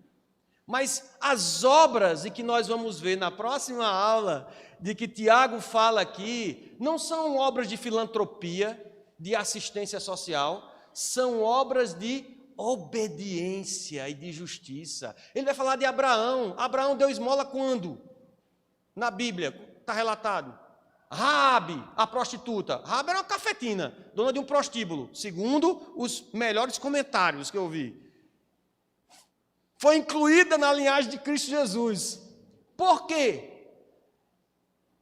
Mas as obras, e que nós vamos ver na próxima aula, de que Tiago fala aqui, não são obras de filantropia, de assistência social, são obras de obediência e de justiça. Ele vai falar de Abraão. Abraão deu esmola quando? Na Bíblia, está relatado. Raabe, a prostituta. Raabe era uma cafetina, dona de um prostíbulo, segundo os melhores comentários que eu vi. Foi incluída na linhagem de Cristo Jesus. Por quê?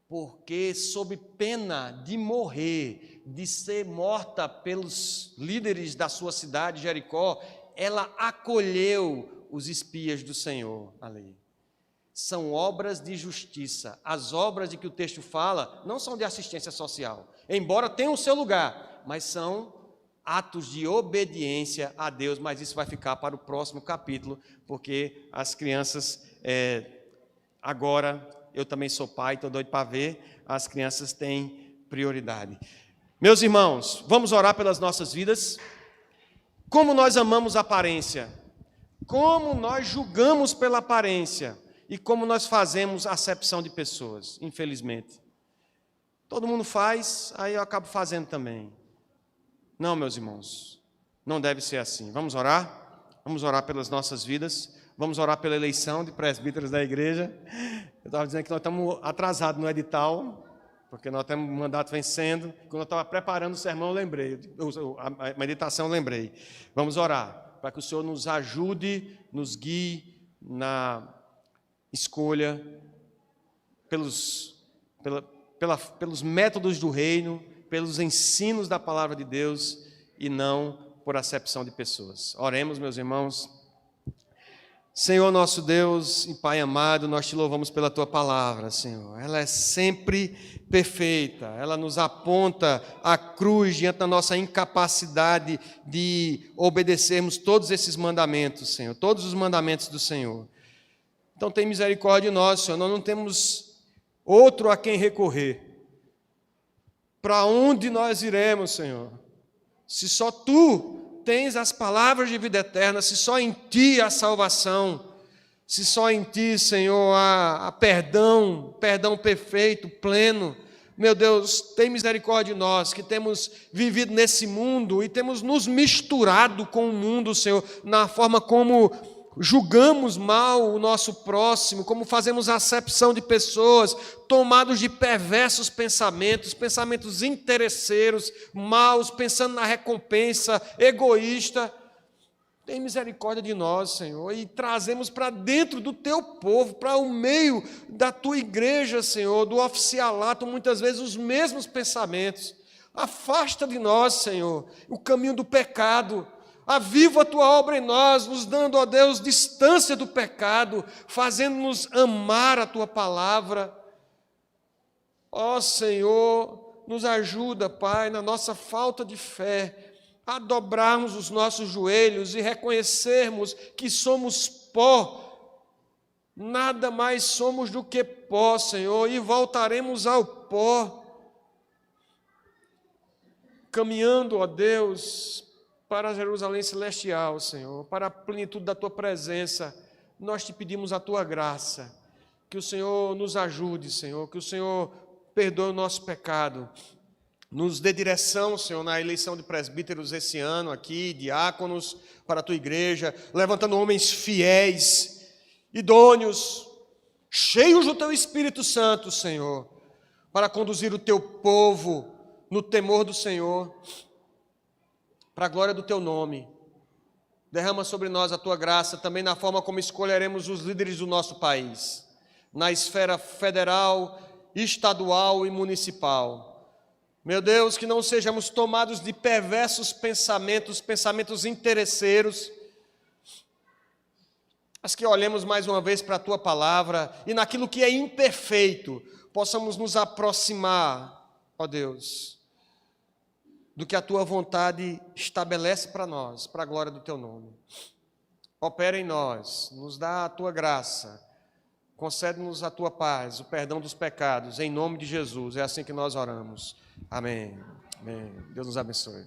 Porque, sob pena de morrer, de ser morta pelos líderes da sua cidade, Jericó, ela acolheu os espias do Senhor ali. São obras de justiça. As obras de que o texto fala não são de assistência social, embora tenham o seu lugar, mas são atos de obediência a Deus. Mas isso vai ficar para o próximo capítulo, porque as crianças, agora, eu também sou pai, estou doido para ver, as crianças têm prioridade. Meus irmãos, vamos orar pelas nossas vidas. Como nós amamos a aparência, como nós julgamos pela aparência, e como nós fazemos acepção de pessoas, infelizmente. Todo mundo faz, aí eu acabo fazendo também. Não, meus irmãos, não deve ser assim. Vamos orar? Vamos orar pelas nossas vidas, vamos orar pela eleição de presbíteros da igreja. Eu estava dizendo que nós estamos atrasados no edital, porque nós temos um mandato vencendo. Quando eu estava preparando o sermão, eu lembrei, a meditação eu lembrei. Vamos orar, para que o Senhor nos ajude, nos guie na escolha pelos métodos do reino, pelos ensinos da palavra de Deus e não por acepção de pessoas. Oremos, meus irmãos. Senhor nosso Deus e Pai amado, nós te louvamos pela Tua palavra, Senhor. Ela é sempre perfeita, ela nos aponta a cruz diante da nossa incapacidade de obedecermos todos esses mandamentos, Senhor, todos os mandamentos do Senhor. Então tem misericórdia de nós, Senhor, nós não temos outro a quem recorrer. Para onde nós iremos, Senhor? Se só Tu tens as palavras de vida eterna, se só em Ti há salvação, se só em Ti, Senhor, há perdão perfeito, pleno. Meu Deus, tem misericórdia de nós, que temos vivido nesse mundo e temos nos misturado com o mundo, Senhor, na forma como julgamos mal o nosso próximo, como fazemos acepção de pessoas, tomados de perversos pensamentos, pensamentos interesseiros, maus, pensando na recompensa, egoísta. Tem misericórdia de nós, Senhor, e trazemos para dentro do Teu povo, para o meio da Tua igreja, Senhor, do oficialato, muitas vezes os mesmos pensamentos. Afasta de nós, Senhor, o caminho do pecado. Aviva a Tua obra em nós, nos dando, ó Deus, distância do pecado, fazendo-nos amar a Tua palavra. Ó Senhor, nos ajuda, Pai, na nossa falta de fé, a dobrarmos os nossos joelhos e reconhecermos que somos pó, nada mais somos do que pó, Senhor, e voltaremos ao pó, caminhando, ó Deus, para Jerusalém celestial, Senhor, para a plenitude da Tua presença. Nós te pedimos a Tua graça, que o Senhor nos ajude, Senhor, que o Senhor perdoe o nosso pecado, nos dê direção, Senhor, na eleição de presbíteros esse ano aqui, diáconos para a Tua igreja, levantando homens fiéis, idôneos, cheios do Teu Espírito Santo, Senhor, para conduzir o Teu povo no temor do Senhor, para a glória do Teu nome. Derrama sobre nós a Tua graça, também na forma como escolheremos os líderes do nosso país, na esfera federal, estadual e municipal. Meu Deus, que não sejamos tomados de perversos pensamentos, pensamentos interesseiros, mas que olhemos mais uma vez para a Tua palavra e naquilo que é imperfeito, possamos nos aproximar, ó Deus, do que a Tua vontade estabelece para nós, para a glória do Teu nome. Opera em nós, nos dá a Tua graça, concede-nos a Tua paz, o perdão dos pecados, em nome de Jesus. É assim que nós oramos. Amém. Amém. Deus nos abençoe.